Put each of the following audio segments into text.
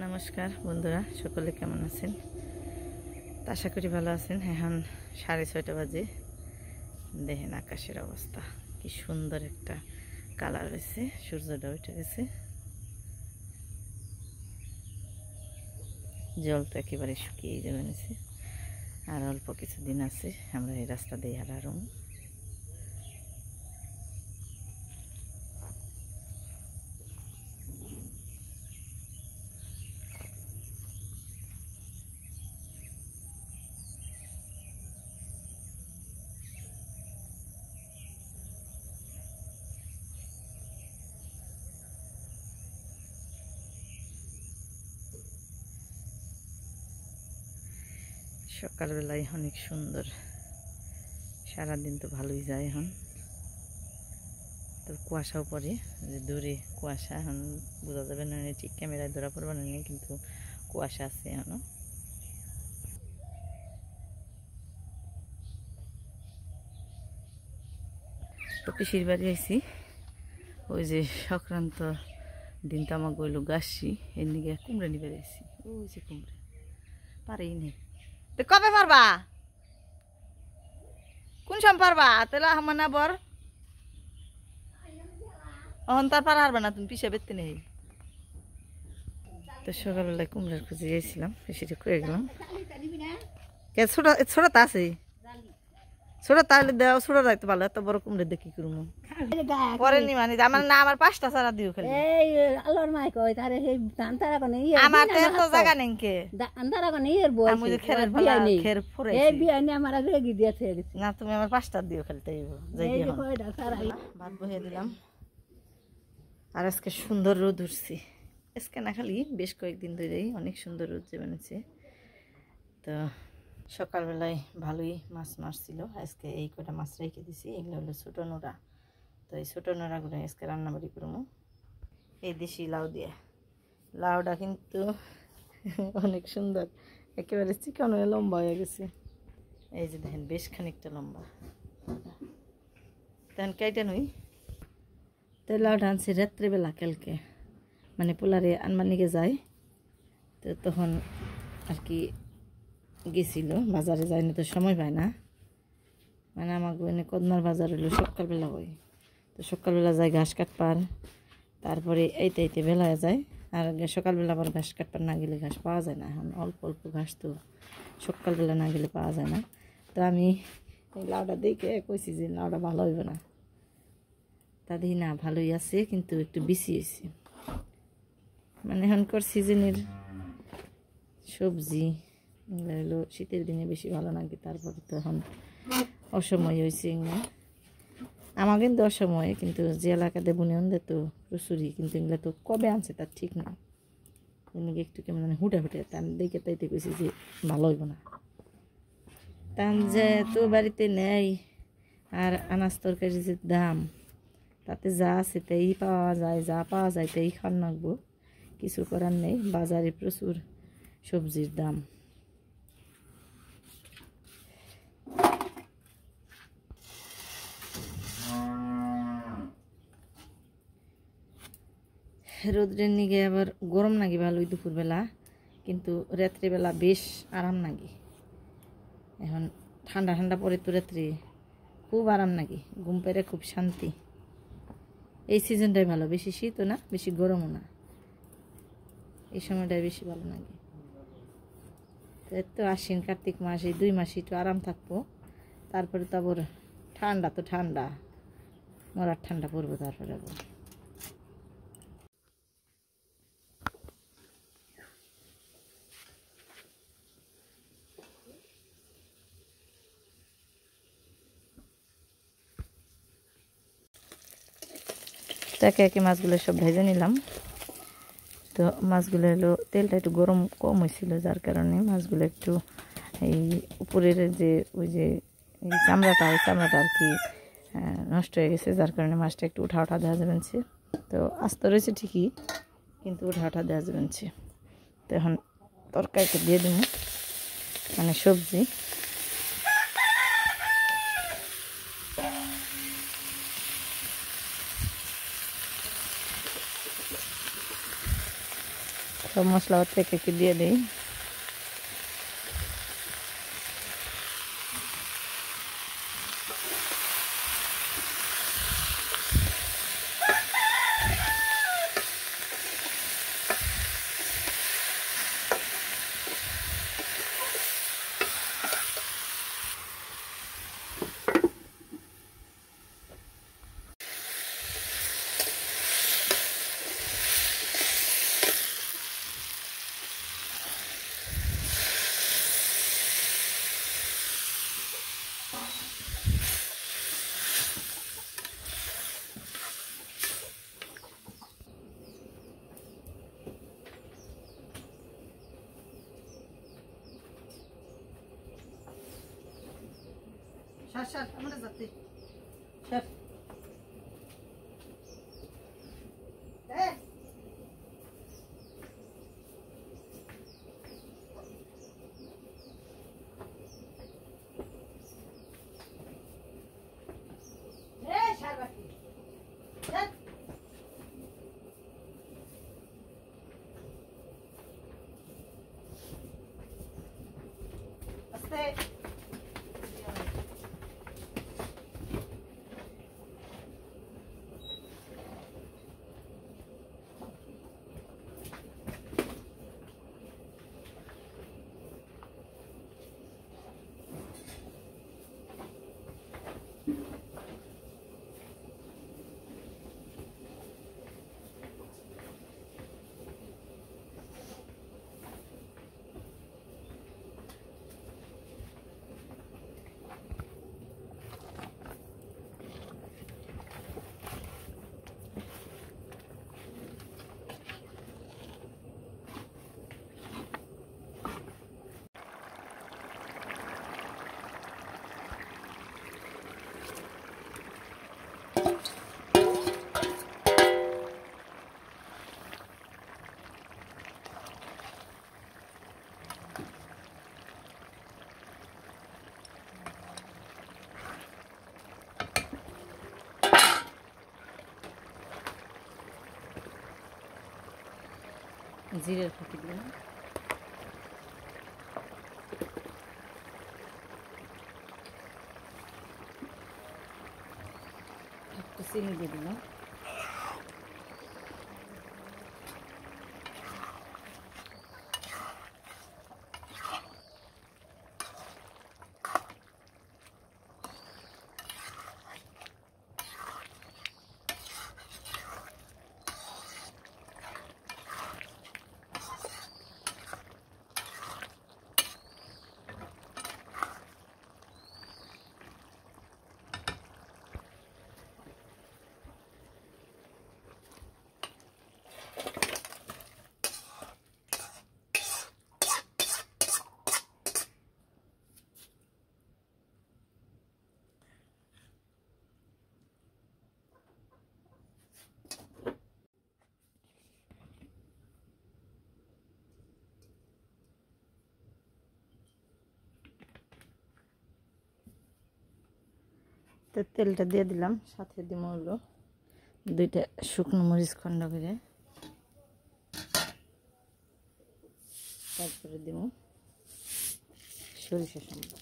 নমস্কার বন্ধুরা, সকলে কেমন আছেন? আশা করি ভালো আছেন। এখন 6:30 বাজে। দেখেন আকাশের অবস্থা, কি সুন্দর একটা কালার হয়েছে। সূর্যটা উঠে গেছে, জল তো একেবারে শুকিয়ে যাবে নিছে। আর অল্প কিছুদিন আছে আমরা এই রাস্তা দিয়ে হারাম। সকালবেলায় অনেক সুন্দর, সারাদিন তো ভালোই যায়। এখন তো কুয়াশাও পড়ে, যে দূরে কুয়াশা, এখন বোঝা যাবে না, ঠিক ক্যামেরায় ধরা পড়বে না, কিন্তু কুয়াশা আছে এখনো। তো পিসির বাড়ি আইছি, ওই যে সংক্রান্ত দিন তো আমার গইল গাছি, এর নিকে কুমড়া নিবে আইছি। ওই যে কুমড়া পারেই নেই। তো কবে পারবা? কোন সময় পারবা? তাহলে আমার না বর অহন তার পারা হারবা না, তুমি পিসা বেরতে নেই। তো সকালবেলায় কুমড়ার খুঁজে গেছিলাম, সেটা করে গেলাম। ছোট ছোট তা আছে, ছোট তাহলে দেওয়া, ছোট রাখতে ভালো। এত বড় কুমড়া দেখি করবো পরে নি, মানে আমার না, আমার 5টা চারা দিও খালি। এই আল্লাহর মাই কই তারে এই তারা কোন আমার তো এত জায়গা নেই কে তারা কোন এর বই আমি যে খেরের ফলা খের ফুরাইছি। এই বিয়া নি আমার রেগি দিয়েছে না, তুমি আমার 5টা দিও খালি, তাই যাই এই দিও। কয়টা সারা ভাত বহিয়ে দিলাম। আর আজকে সুন্দর রোদ উঠছে, আজকে না খালি বেশ কয়েকদিন ধরেই অনেক সুন্দর রোদ জমেছে। তো সকালবেলায় ভালোই মাছ মারছিল। আজকে এই কটা মাছ রেখে দিছি, এগুলো হলো ছোটো নোড়া। তো এই ছোটো নোড়াগুলো আজকে রান্নাবাড়ি করবো এই দেশি লাউ দিয়ে। লাউটা কিন্তু অনেক সুন্দর, একেবারে চিকন হয়ে লম্বা হয়ে গেছে। এই যে দেখেন, বেশ খানিকটা লম্বা। তখন কেটে নই। তো লাউটা আনছি রাত্রেবেলা, কালকে মানে পোলারে আনবার নিকে যায়। তো তখন আর কি গেছিল, বাজারে যায়নি তো সময় পায় না। মানে আমাকে এনে কদমার বাজার হইলো সকালবেলা হয়। তো সকালবেলা যায় ঘাস কাটপার, তারপরে এইতে এইতে বেলা যায়। আর সকালবেলা আবার ঘাস কাটপার না গেলে ঘাস পাওয়া যায় না। এখন অল্প অল্প ঘাস তো সকালবেলা না গেলে পাওয়া যায় না। তো আমি এই লাউটা দেখে কইছি যে লাউটা ভালো হইব না। তা দেখি না, ভালোই আছে, কিন্তু একটু বেশি হয়েছে। মানে এখনকার সিজনের সবজি এগুলো হলো শীতের দিনে বেশি ভালো লাগে। তারপরে তো এখন অসময় হয়েছে এগুলো, আমার কিন্তু অসময়, কিন্তু যে এলাকাতে বুনে আনলে তো প্রচুরই, কিন্তু এগুলো তো কবে আনছে তার ঠিক না। এমনি একটু কেমন মানে হুটে হুটে, তার দেখে তাইতে কইছি যে ভালো হইব না। তার যে তো বাড়িতে নেই, আর আনাজ তরকারির যে দাম, তাতে যা আছে তাই পাওয়া যায়, যা পাওয়া যায় তাই খান লাগবো, কিছু করার নেই। বাজারে প্রচুর সবজির দাম। রোদ্রের নিগে আবার গরম নাকি ভালোই দুপুরবেলা, কিন্তু রাত্রিবেলা বেশ আরাম নাকি। এখন ঠান্ডা ঠান্ডা পরে তো রাত্রি খুব আরাম নাকি, ঘুম পেরে খুব শান্তি। এই সিজনটাই ভালো, বেশি শীতও না বেশি গরমও না, এই সময়টাই বেশি ভালো লাগে। তো আশ্বিন কার্তিক মাস, এই 2 মাসই একটু আরাম থাকবো। তারপরে তো আবার ঠান্ডা, তো ঠান্ডা মরার ঠান্ডা পড়বো তারপরে আবার। একে একে মাছগুলো সব ভেজে নিলাম। তো মাছগুলো হলো তেলটা একটু গরম কম হয়েছিল, যার কারণে মাছগুলো একটু এই উপরের যে ওই যে চামড়াটা, ওই চামড়াটা আর কি নষ্ট হয়ে গেছে, যার কারণে মাছটা একটু উঠা উঠা দেওয়া যাবেছে। তো আস্ত রয়েছে ঠিকই, কিন্তু উঠা উঠা দেওয়া যাবেছে। তো এখন তরকারিতে দিয়ে দেবো, মানে সবজি। সব মশলাপাতি একে দিয়ে দিই। Şar আমরা যাচ্ছি şar জিরের ফাঁকি দিলাম। একটু চিনি দিয়ে দিলাম। তো তেলটা দিয়ে দিলাম, সাথে দিব হলো 2টা শুকনো মরিচ খন্ড করে, তারপরে দিব সরিষা সম্বর।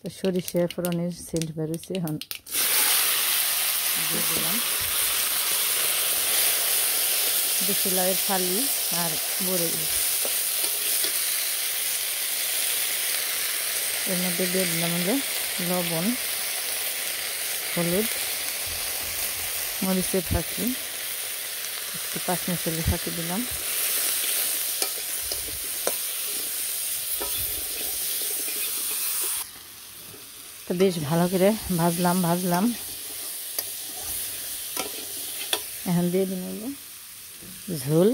তো সরিষা ফোড়নের সেন্ট বেরোচ্ছে, এখন দিয়ে দিলাম দেশি লাউয়ের ফালি আর বড়ই। এর মধ্যে দিয়ে দিলাম হলো লবণ, হলুদ, মরিচের ফাঁকি, একটু পাঁচমিশালি ফাঁকি দিলাম। তো বেশ ভালো করে ভাজলাম। এখন দিয়ে দিন হলো ঝোল।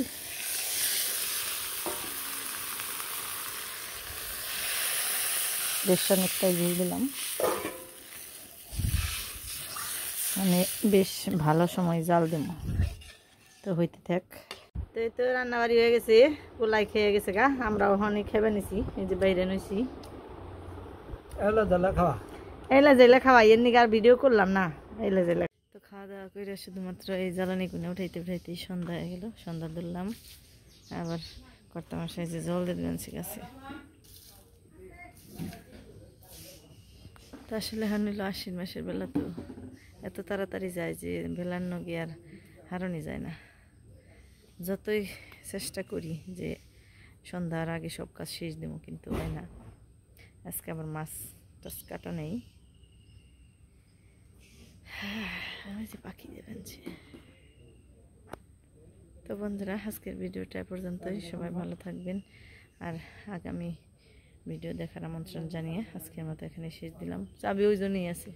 বেশ অনেকটাই ঝোল দিলাম, মানে বেশ ভালো সময় জাল দেব। তো হইতে থাক। তো এই তো রান্নাবাড়ি হয়ে গেছে, পোলাই খেয়ে গেছে গা, আমরাও অনেক খেবে নিছি, এই যে বাইরে নইছি। এলা জেলা খাওয়াই এর নিকে আর ভিডিও করলাম না, এলা জেলা। তো খাওয়া দাওয়া করে শুধুমাত্র এই জ্বালানি কোণে উঠাইতে উঠাইতেই সন্ধ্যা হয়ে গেল, সন্ধ্যা ধরলাম। আবার কর্তা মশাই যে জল দিয়ে দিবেন ঠিক আছে। তো আসলে এখন হইলো আশ্বিন মাসের বেলা, তো এত তাড়াতাড়ি যায় যে বেলার নগে আর হারানি যায় না। যতই চেষ্টা করি যে সন্ধ্যার আগে সব কাজ শেষ দেবো, কিন্তু হয় না। আজকে আবার মাছ টাছ কাটা নেই, যে পাখি দেবেন। তো বন্ধুরা, আজকের ভিডিওটা পর্যন্তই। সবাই ভালো থাকবেন, আর আগামী ভিডিও দেখার আমন্ত্রণ জানিয়ে আজকের মতো এখানে শেষ দিলাম। চাবি ওই জন্যই আছে।